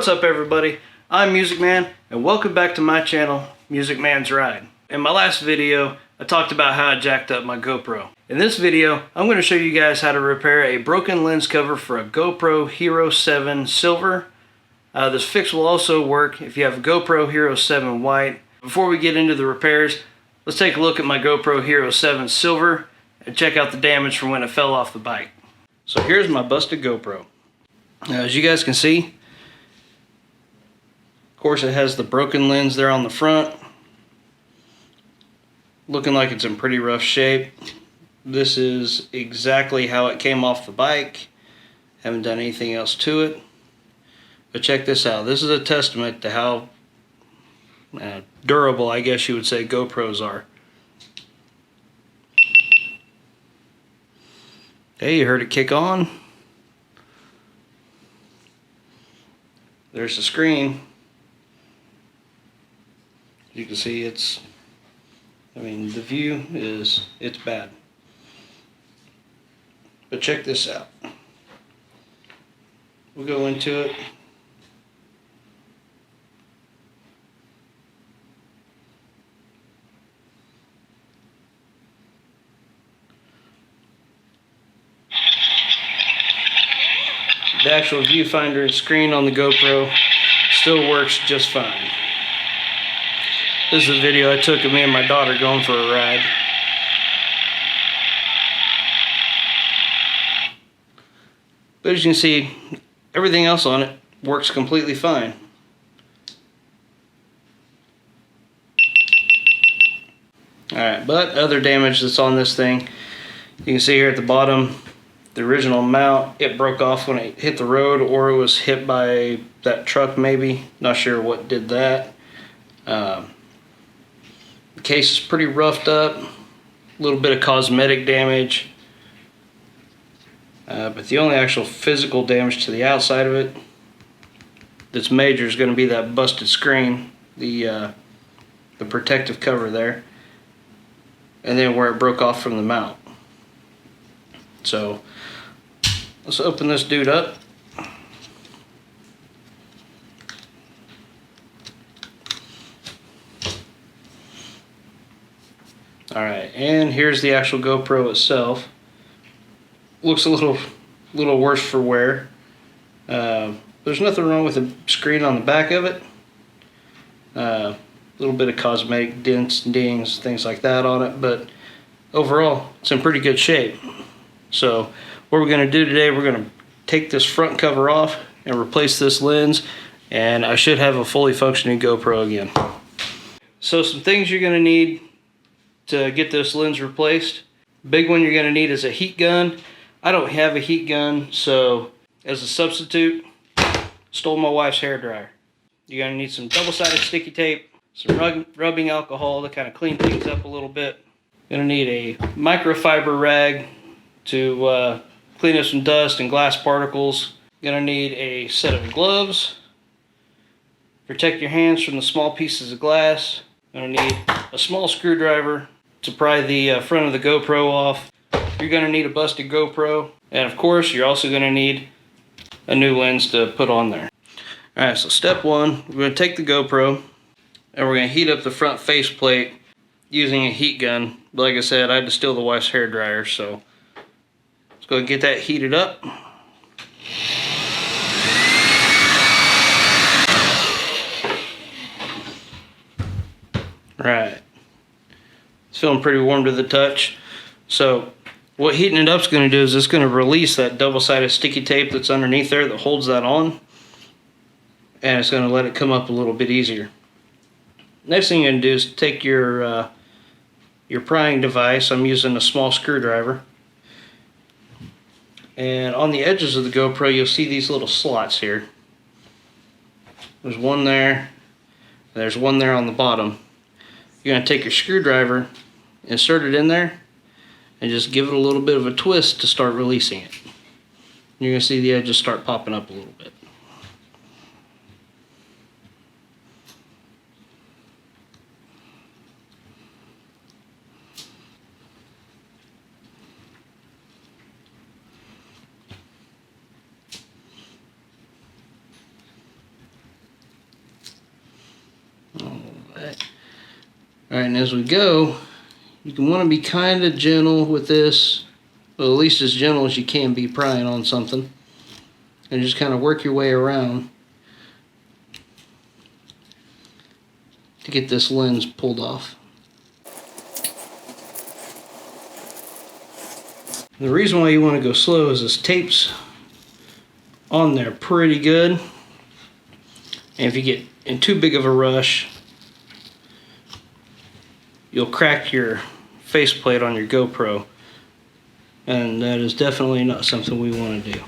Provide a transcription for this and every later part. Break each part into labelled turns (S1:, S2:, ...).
S1: What's up everybody? I'm Music Man and welcome back to my channel, Music Man's Ride. In my last video, I talked about how I jacked up my GoPro. In this video, I'm going to show you guys how to repair a broken lens cover for a GoPro Hero 7 Silver. This fix will also work if you have a GoPro Hero 7 White. Before we get into the repairs, let's take a look at my GoPro Hero 7 Silver and check out the damage from when it fell off the bike. So here's my busted GoPro. As you guys can see, of course it has the broken lens there on the front, looking like it's in pretty rough shape. This is exactly how it came off the bike. Haven't done anything else to it. But check this out. This is a testament to how durable, I guess you would say, GoPros are. Hey, you heard it kick on. There's the screen. You can see the view it's bad. But check this out. We'll go into it. The actual viewfinder and screen on the GoPro still works just fine. This is a video I took of me and my daughter going for a ride. But as you can see, everything else on it works completely fine. Alright, but other damage that's on this thing, you can see here at the bottom, the original mount, it broke off when it hit the road, or it was hit by that truck maybe. Not sure what did that. The case is pretty roughed up. A little bit of cosmetic damage. But the only actual physical damage to the outside of it that's major is going to be that busted screen, the protective cover there, and then where it broke off from the mount. So let's open this dude up. Alright, and here's the actual GoPro itself. Looks a little worse for wear. There's nothing wrong with the screen on the back of it. A little bit of cosmetic dents, dings, things like that on it, but overall it's in pretty good shape. So what we're going to do today, we're going to take this front cover off and replace this lens, and I should have a fully functioning GoPro again. So some things you're going to need to get this lens replaced. Big one you're going to need is a heat gun. I don't have a heat gun, so as a substitute, stole my wife's hairdryer. You're going to need some double-sided sticky tape, some rubbing alcohol to kind of clean things up a little bit. You're going to need a microfiber rag to clean up some dust and glass particles. You're going to need a set of gloves. Protect your hands from the small pieces of glass. You're going to need a small screwdriver to pry the front of the GoPro off. You're going to need a busted GoPro. And of course, you're also going to need a new lens to put on there. Alright, so step one, we're going to take the GoPro and we're going to heat up the front faceplate using a heat gun. But like I said, I had to steal the wife's hairdryer, so let's go and get that heated up. Right. It's feeling pretty warm to the touch. So what heating it up is going to do is it's going to release that double-sided sticky tape that's underneath there that holds that on. And it's going to let it come up a little bit easier. Next thing you're going to do is take your prying device. I'm using a small screwdriver. And on the edges of the GoPro, you'll see these little slots here. There's one there, and there's one there on the bottom. You're going to take your screwdriver, insert it in there, and just give it a little bit of a twist to start releasing it. You're going to see the edges start popping up a little bit. Alright, and as we go, you can want to be kind of gentle with this, well, at least as gentle as you can be prying on something, and just kind of work your way around to get this lens pulled off. The reason why you want to go slow is this tape's on there pretty good, and if you get in too big of a rush, you'll crack your faceplate on your GoPro, and that is definitely not something we want to do.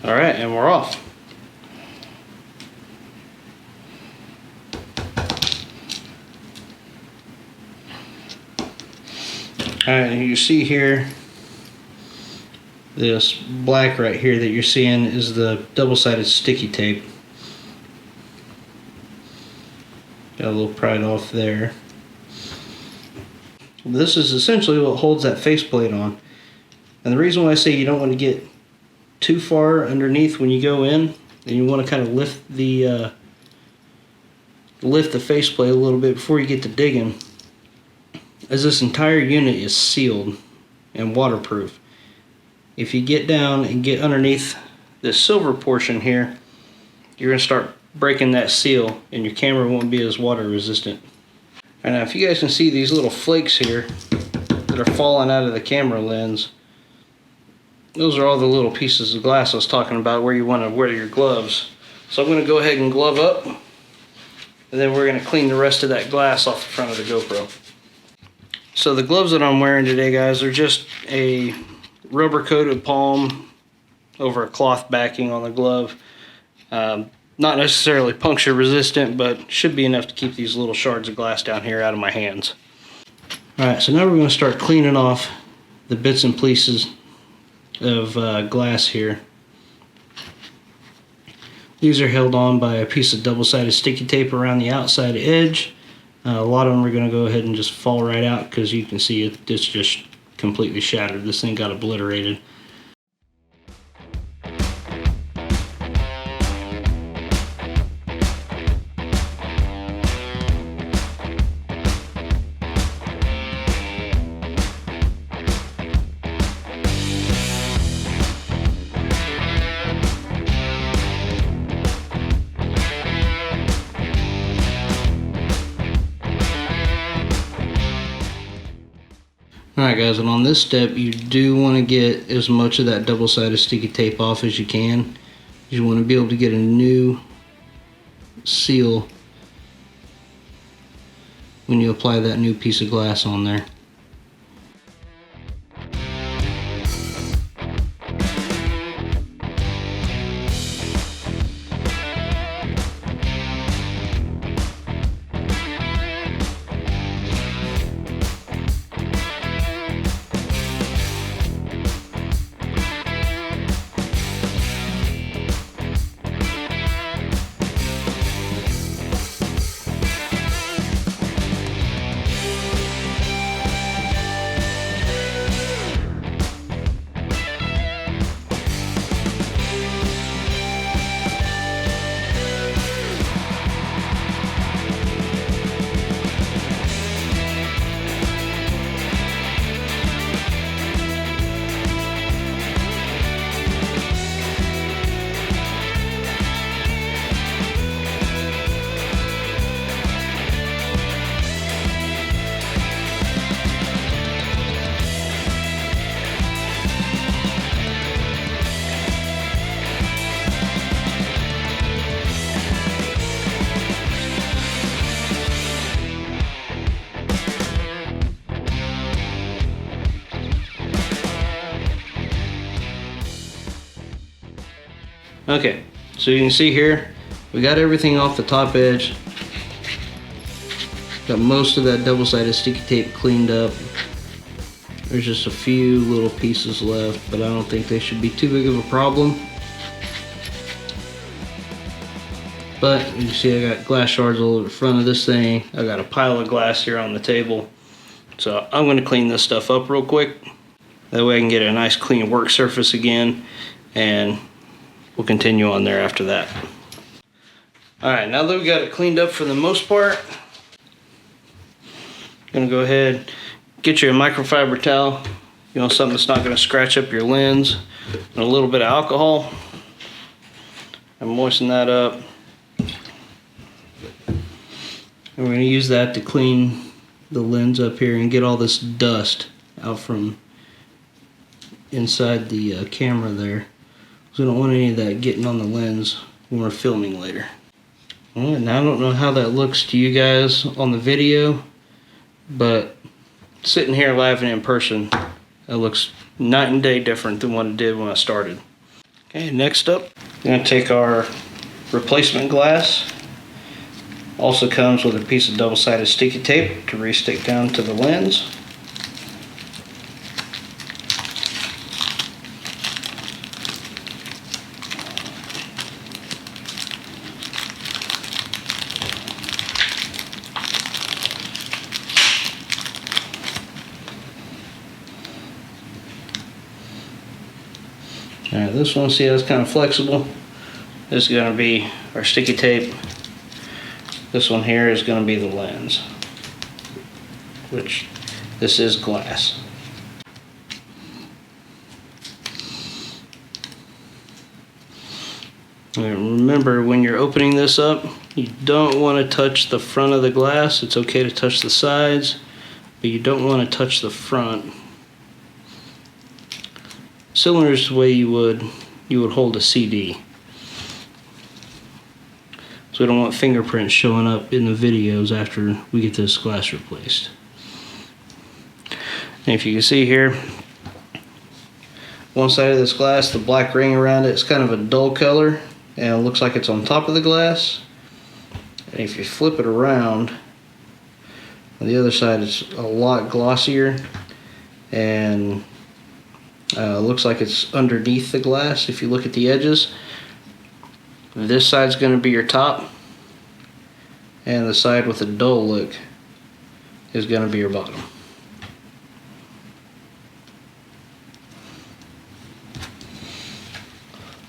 S1: Alright, and we're off. Alright, and you see here, this black right here that you're seeing is the double-sided sticky tape. Got a little pried off there. This is essentially what holds that faceplate on. And the reason why I say you don't want to get too far underneath when you go in, and you want to kind of lift the faceplate a little bit before you get to digging, as this entire unit is sealed and waterproof. If you get down and get underneath this silver portion here, you're going to start breaking that seal and your camera won't be as water resistant. And now if you guys can see these little flakes here that are falling out of the camera lens, those are all the little pieces of glass I was talking about where you want to wear your gloves. So I'm going to go ahead and glove up, and then we're going to clean the rest of that glass off the front of the GoPro. So the gloves that I'm wearing today, guys, are just a rubber coated palm over a cloth backing on the glove. Not necessarily puncture resistant, but should be enough to keep these little shards of glass down here out of my hands. Alright, so now we're going to start cleaning off the bits and pieces of glass here. These are held on by a piece of double-sided sticky tape around the outside edge. A lot of them are going to go ahead and just fall right out because you can see it's just completely shattered. This thing got obliterated. Alright guys, and on this step you do want to get as much of that double-sided sticky tape off as you can. You want to be able to get a new seal when you apply that new piece of glass on there. Okay, so you can see here, we got everything off the top edge. Got most of that double-sided sticky tape cleaned up. There's just a few little pieces left, but I don't think they should be too big of a problem. But you see I got glass shards all over the front of this thing. I got a pile of glass here on the table. So I'm going to clean this stuff up real quick. That way I can get a nice clean work surface again, and we'll continue on there after that. Alright, now that we got it cleaned up for the most part, I'm going to go ahead, get you a microfiber towel, you know, something that's not going to scratch up your lens, and a little bit of alcohol, and moisten that up. And we're going to use that to clean the lens up here and get all this dust out from inside the camera there. So we don't want any of that getting on the lens when we're filming later. Alright, now I don't know how that looks to you guys on the video, but sitting here live and in person, it looks night and day different than what it did when I started. Okay, next up, we're going to take our replacement glass. Also comes with a piece of double-sided sticky tape to re-stick down to the lens. Alright, this one, see how it's kind of flexible? This is going to be our sticky tape. This one here is going to be the lens, which this is glass. And remember, when you're opening this up, you don't want to touch the front of the glass. It's okay to touch the sides, but you don't want to touch the front. Similar to the way you would hold a CD. So we don't want fingerprints showing up in the videos after we get this glass replaced. And if you can see here, one side of this glass, the black ring around it is kind of a dull color, and it looks like it's on top of the glass. And if you flip it around, on the other side it's a lot glossier, and looks like it's underneath the glass. If you look at the edges, this side's going to be your top, and the side with a dull look is going to be your bottom.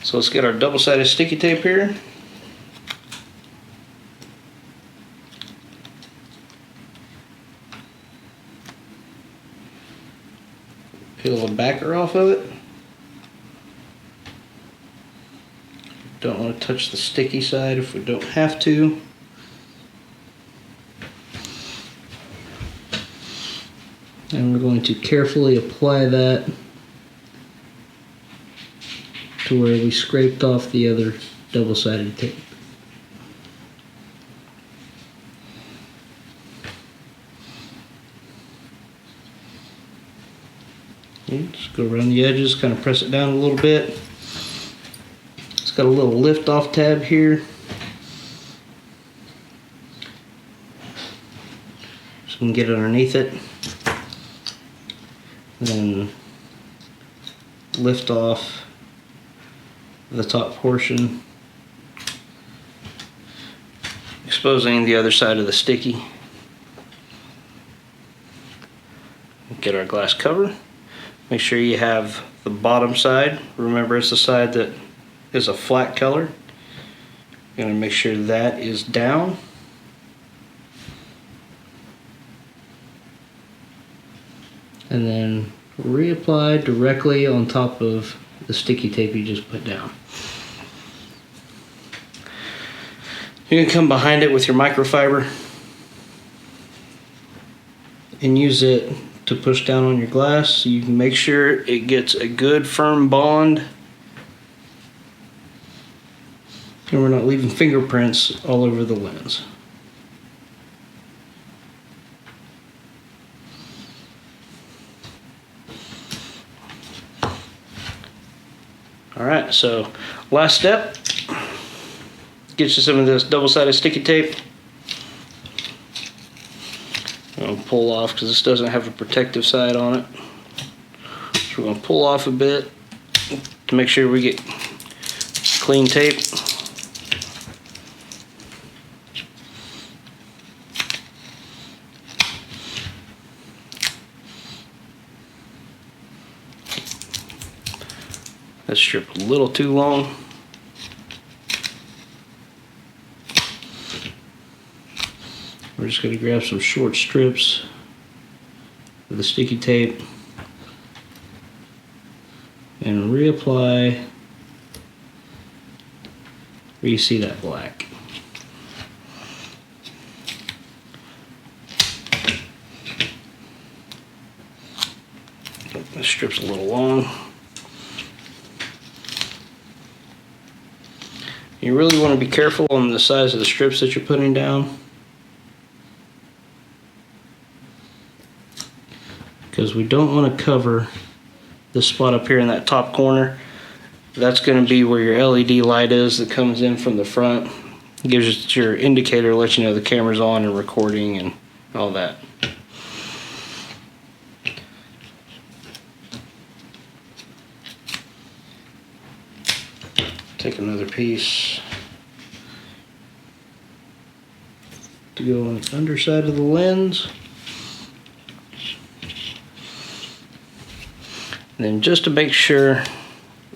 S1: So let's get our double-sided sticky tape here. Peel the backer off of it. Don't want to touch the sticky side if we don't have to. And we're going to carefully apply that to where we scraped off the other double-sided tape. Just go around the edges, kind of press it down a little bit. It's got a little lift off tab here. So we can get underneath it. And then lift off the top portion, exposing the other side of the sticky. Get our glass cover. Make sure you have the bottom side. Remember, it's the side that is a flat color. You're going to make sure that is down. And then reapply directly on top of the sticky tape you just put down. You can come behind it with your microfiber and use it to push down on your glass so you can make sure it gets a good firm bond and we're not leaving fingerprints all over the lens. Alright, so last step, get you some of this double-sided sticky tape. I'm going to pull off because this doesn't have a protective side on it. So we're going to pull off a bit to make sure we get clean tape. That strip a little too long. We're just going to grab some short strips of the sticky tape and reapply where you see that black. This strip's a little long. You really want to be careful on the size of the strips that you're putting down, because we don't want to cover this spot up here in that top corner. That's going to be where your LED light is that comes in from the front. It gives you your indicator, lets you know the camera's on and recording and all that. Take another piece to go on the underside of the lens. And then just to make sure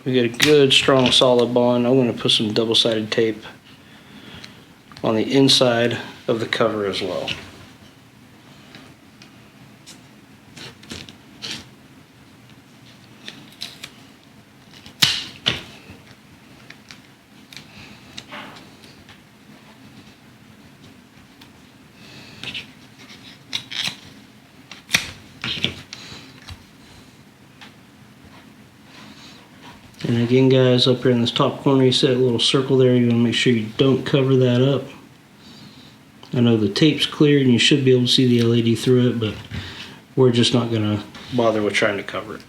S1: we get a good strong solid bond, I'm going to put some double-sided tape on the inside of the cover as well. And again, guys, up here in this top corner, you see that little circle there. You want to make sure you don't cover that up. I know the tape's clear and you should be able to see the LED through it, but we're just not going to bother with trying to cover it.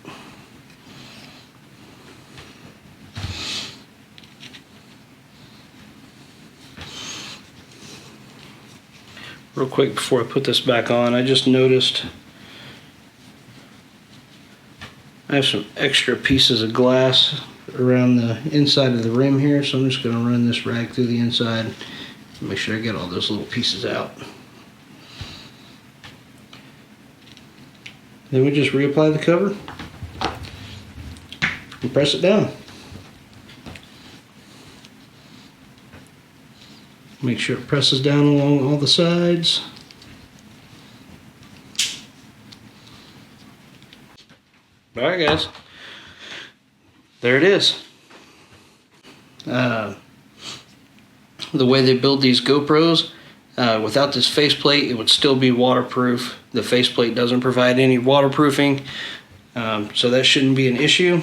S1: Real quick before I put this back on, I just noticed I have some extra pieces of glass around the inside of the rim here, so I'm just going to run this rag through the inside and make sure I get all those little pieces out. Then we just reapply the cover and press it down. Make sure it presses down along all the sides. Alright, guys, there it is. The way they build these GoPros, without this faceplate, it would still be waterproof. The faceplate doesn't provide any waterproofing, so that shouldn't be an issue.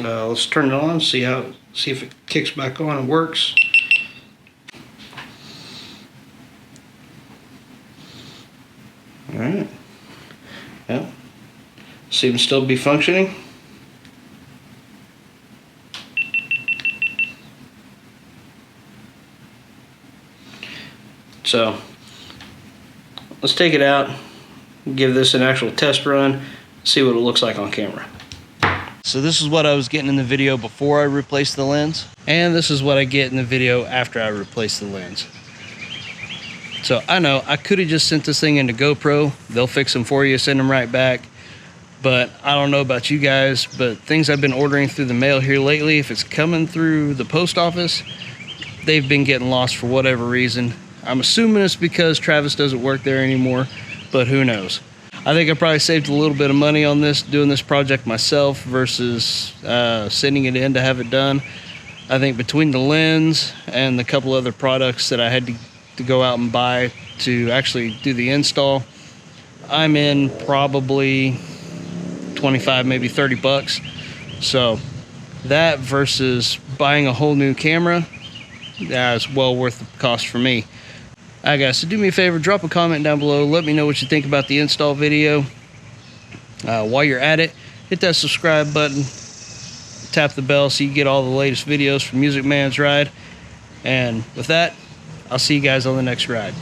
S1: Let's turn it on, see if it kicks back on and works. Alright, yeah. Seems to still be functioning. So let's take it out, give this an actual test run, see what it looks like on camera. So this is what I was getting in the video before I replaced the lens, and this is what I get in the video after I replace the lens. So I know I could have just sent this thing into GoPro. They'll fix them for you, send them right back. But I don't know about you guys, but things I've been ordering through the mail here lately, if it's coming through the post office, they've been getting lost for whatever reason. I'm assuming it's because Travis doesn't work there anymore, but who knows. I think I probably saved a little bit of money on this, doing this project myself versus sending it in to have it done. I think between the lens and the couple other products that I had to go out and buy to actually do the install, I'm in probably 25, maybe 30 bucks. So that versus buying a whole new camera, is well worth the cost for me. Alright guys, so do me a favor, drop a comment down below, let me know what you think about the install video. While you're at it, hit that subscribe button, tap the bell so you get all the latest videos from Music Man's Ride. And with that, I'll see you guys on the next ride.